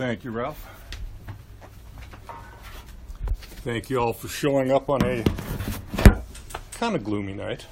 Thank you, Ralph. Thank you all for showing up on a kind of gloomy night.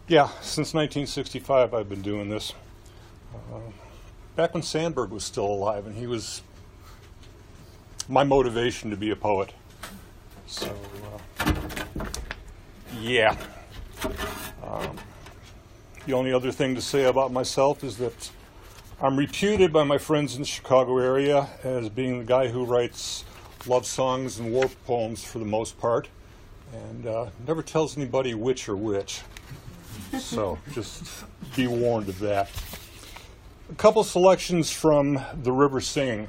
Yeah, since 1965 I've been doing this. Back when Sandberg was still alive, and he was my motivation to be a poet. So, yeah. The only other thing to say about myself is that I'm reputed by my friends in the Chicago area as being the guy who writes love songs and war poems for the most part, and never tells anybody which or which. So just be warned of that. A couple selections from The River Singing,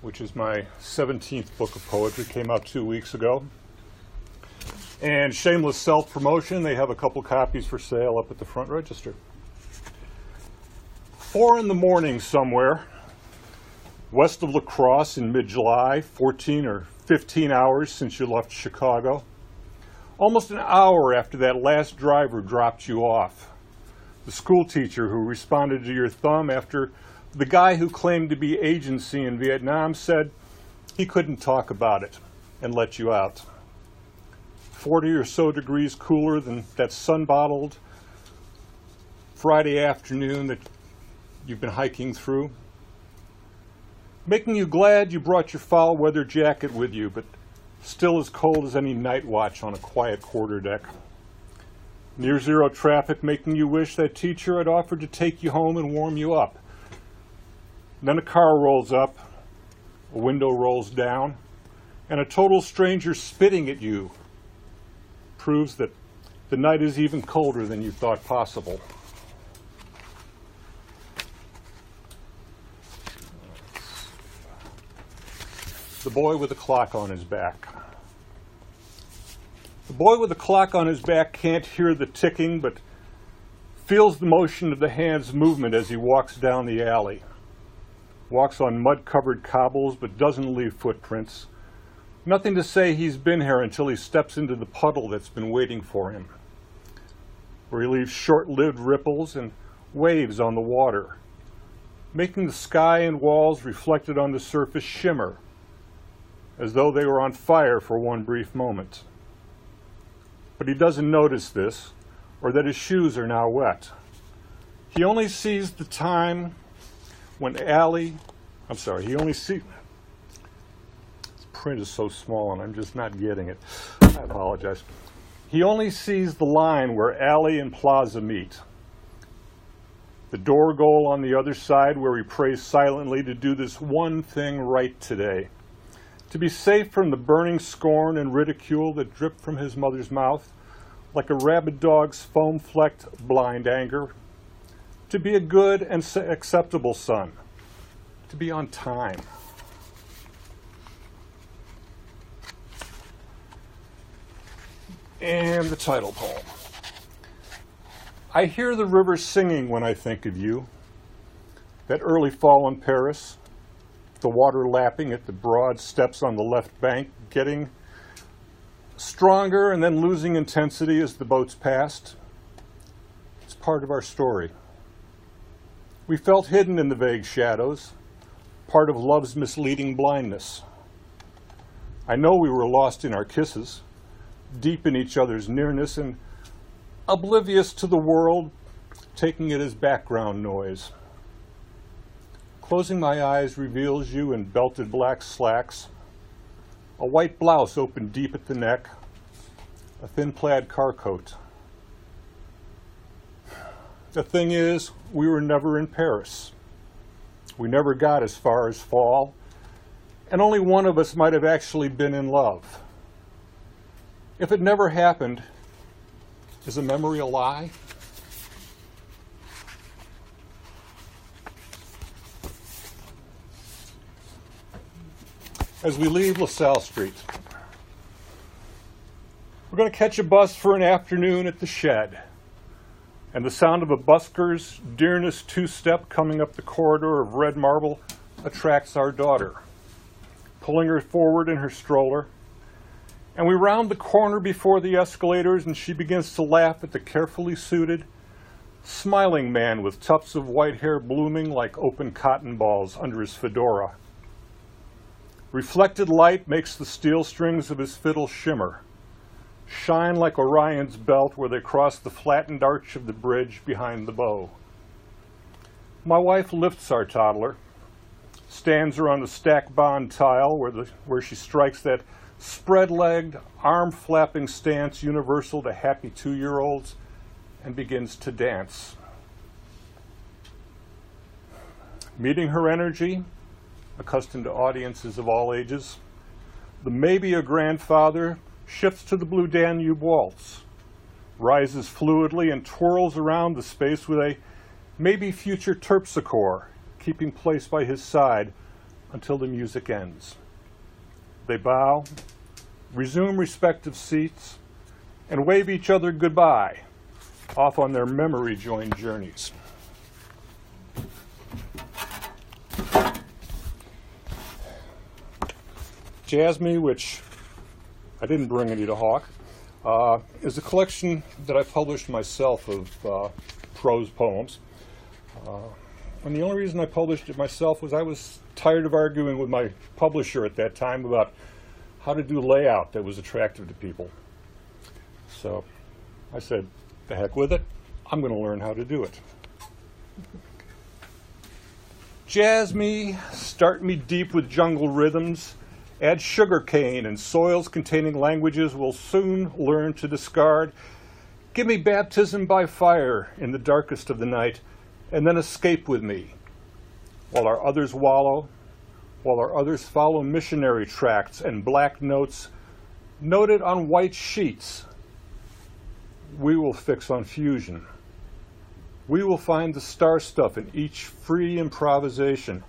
which is my 17th book of poetry, came out 2 weeks ago. And shameless self-promotion, they have a couple copies for sale up at the front register. 4 in the morning somewhere, west of La Crosse in mid-July, 14 or 15 hours since you left Chicago. Almost an hour after that last driver dropped you off. The school teacher who responded to your thumb after the guy who claimed to be agency in Vietnam said he couldn't talk about it and let you out. 40 or so degrees cooler than that sun-bottled Friday afternoon that you've been hiking through. Making you glad you brought your foul weather jacket with you, but still as cold as any night watch on a quiet quarterdeck. Near zero traffic making you wish that teacher had offered to take you home and warm you up. Then a car rolls up, a window rolls down, and a total stranger spitting at you proves that the night is even colder than you thought possible. The boy with the clock on his back. The boy with the clock on his back can't hear the ticking, but feels the motion of the hand's movement as he walks down the alley. Walks on mud-covered cobbles, but doesn't leave footprints. Nothing to say he's been here until he steps into the puddle that's been waiting for him, where he leaves short-lived ripples and waves on the water, making the sky and walls reflected on the surface shimmer, as though they were on fire for one brief moment. But he doesn't notice this, or that his shoes are now wet. He only sees the time when he only sees... This print is so small and I'm just not getting it. I apologize. He only sees the line where alley and plaza meet. The door goal on the other side where he prays silently to do this one thing right today. To be safe from the burning scorn and ridicule that dripped from his mother's mouth, like a rabid dog's foam-flecked blind anger. To be a good and acceptable son. To be on time. And the title poem. I hear the river singing when I think of you. That early fall in Paris. The water lapping at the broad steps on the left bank, getting stronger and then losing intensity as the boats passed. It's part of our story. We felt hidden in the vague shadows, part of love's misleading blindness. I know we were lost in our kisses, deep in each other's nearness and oblivious to the world, taking it as background noise. Closing my eyes reveals you in belted black slacks, a white blouse open deep at the neck, a thin plaid car coat. The thing is, we were never in Paris. We never got as far as fall, and only one of us might have actually been in love. If it never happened, is a memory a lie? As we leave LaSalle Street, we're going to catch a bus for an afternoon at the Shed, and the sound of a busker's dearness two-step coming up the corridor of red marble attracts our daughter, pulling her forward in her stroller, and we round the corner before the escalators and she begins to laugh at the carefully suited, smiling man with tufts of white hair blooming like open cotton balls under his fedora. Reflected light makes the steel strings of his fiddle shimmer, shine like Orion's belt where they cross the flattened arch of the bridge behind the bow. My wife lifts our toddler, stands her on the stack bond tile where she strikes that spread-legged, arm-flapping stance universal to happy 2-year-olds, and begins to dance. Meeting her energy, accustomed to audiences of all ages, the maybe a grandfather shifts to the Blue Danube waltz, rises fluidly and twirls around the space with a maybe future terpsichore, keeping place by his side until the music ends. They bow, resume respective seats, and wave each other goodbye, off on their memory-joined journeys. Jasmine, which I didn't bring any to hawk, is a collection that I published myself of prose poems. And the only reason I published it myself was I was tired of arguing with my publisher at that time about how to do layout that was attractive to people. So I said, the heck with it, I'm going to learn how to do it. Jazz me, start me deep with jungle rhythms, add sugar cane and soils containing languages we'll soon learn to discard. Give me baptism by fire in the darkest of the night, and then escape with me, while our others wallow, while our others follow missionary tracts and black notes noted on white sheets. We will fix on fusion. We will find the star stuff in each free improvisation.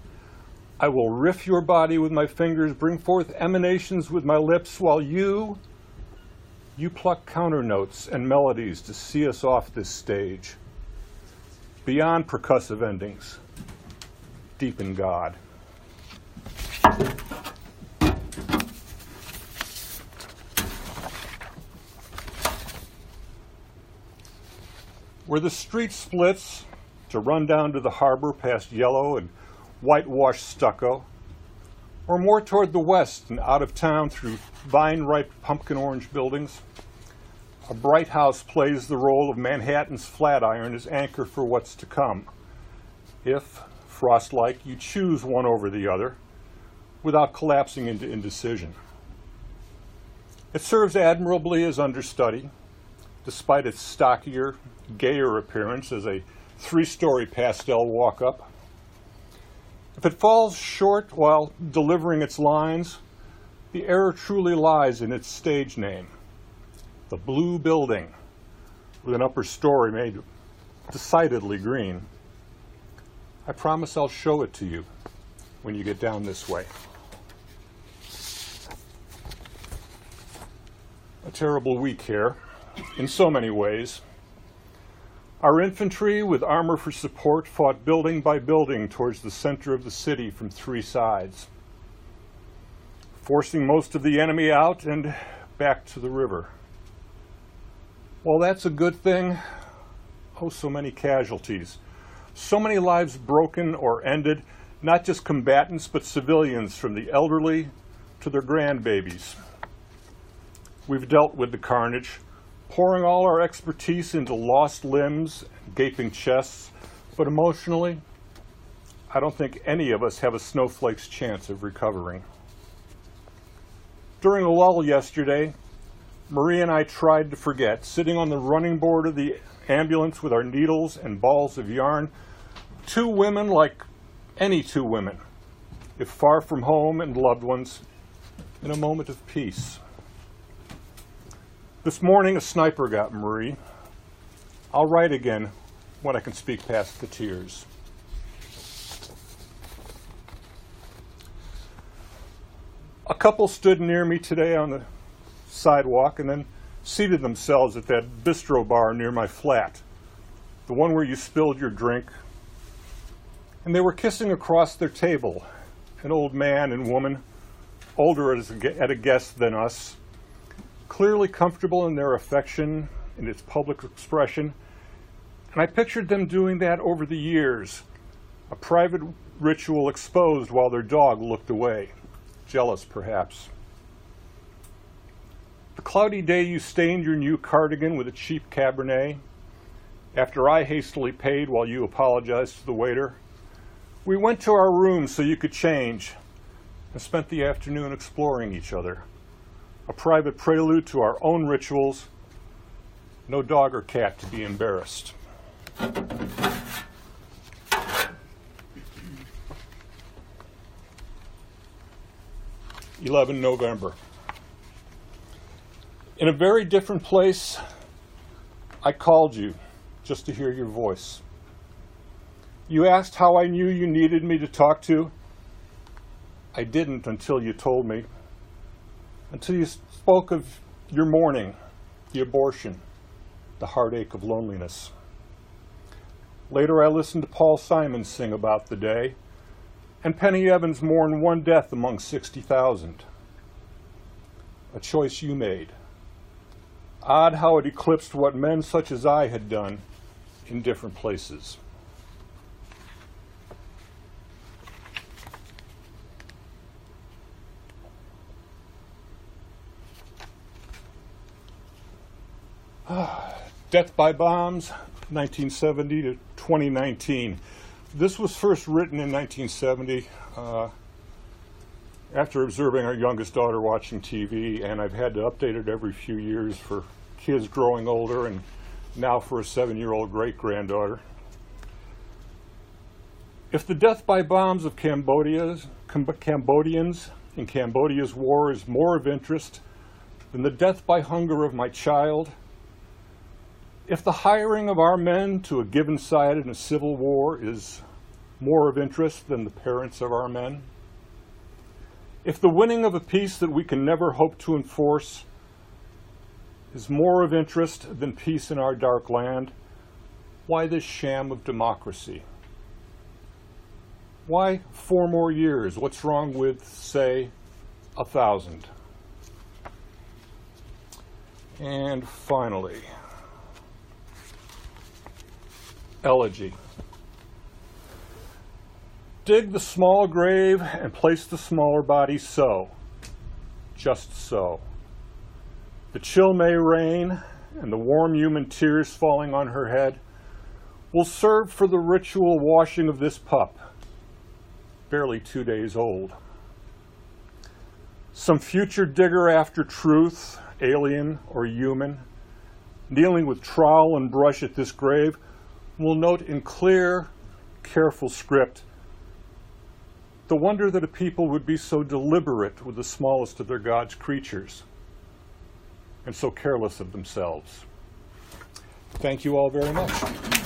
I will riff your body with my fingers, bring forth emanations with my lips, while you pluck counter notes and melodies to see us off this stage. Beyond percussive endings, deep in God. Where the street splits to run down to the harbor past yellow and whitewashed stucco, or more toward the west and out of town through vine-ripe pumpkin orange buildings, a bright house plays the role of Manhattan's Flatiron as anchor for what's to come. If, frost-like, you choose one over the other, without collapsing into indecision. It serves admirably as understudy, despite its stockier, gayer appearance as a 3-story pastel walk-up. If it falls short while delivering its lines, the error truly lies in its stage name, the Blue Building, with an upper story made decidedly green. I promise I'll show it to you when you get down this way. A terrible week here, in so many ways. Our infantry, with armor for support, fought building by building towards the center of the city from 3 sides, forcing most of the enemy out and back to the river. While that's a good thing, oh, so many casualties. So many lives broken or ended, not just combatants, but civilians, from the elderly to their grandbabies. We've dealt with the carnage, pouring all our expertise into lost limbs, gaping chests, but emotionally, I don't think any of us have a snowflake's chance of recovering. During a lull yesterday, Marie and I tried to forget, sitting on the running board of the ambulance with our needles and balls of yarn, 2 women like any 2 women, if far from home and loved ones, in a moment of peace. This morning, a sniper got Marie. I'll write again when I can speak past the tears. A couple stood near me today on the sidewalk and then seated themselves at that bistro bar near my flat, the one where you spilled your drink. And they were kissing across their table, an old man and woman, older at a guess than us, clearly comfortable in their affection, in its public expression, And I pictured them doing that over the years, a private ritual exposed while their dog looked away, jealous perhaps. The cloudy day you stained your new cardigan with a cheap Cabernet, after I hastily paid while you apologized to the waiter, we went to our room so you could change and spent the afternoon exploring each other. A private prelude to our own rituals. No dog or cat to be embarrassed. 11 November. In a very different place, I called you just to hear your voice. You asked how I knew you needed me to talk to. I didn't until you told me. Until you spoke of your mourning, the abortion, the heartache of loneliness. Later I listened to Paul Simon sing about the day, and Penny Evans mourned one death among 60,000. A choice you made. Odd how it eclipsed what men such as I had done in different places. Death by Bombs, 1970 to 2019. This was first written in 1970 after observing our youngest daughter watching TV, and I've had to update it every few years for kids growing older and now for a 7-year-old great-granddaughter. If the death by bombs of Cambodians in Cambodia's war is more of interest than the death by hunger of my child, if the hiring of our men to a given side in a civil war is more of interest than the parents of our men, if the winning of a peace that we can never hope to enforce is more of interest than peace in our dark land, why this sham of democracy? Why 4 more years? What's wrong with, say, 1,000? And finally, Elegy. Dig the small grave and place the smaller body so, just so. The chill May rain and the warm human tears falling on her head will serve for the ritual washing of this pup, barely 2 days old. Some future digger after truth, alien or human, kneeling with trowel and brush at this grave, will note in clear, careful script the wonder that a people would be so deliberate with the smallest of their God's creatures and so careless of themselves. Thank you all very much.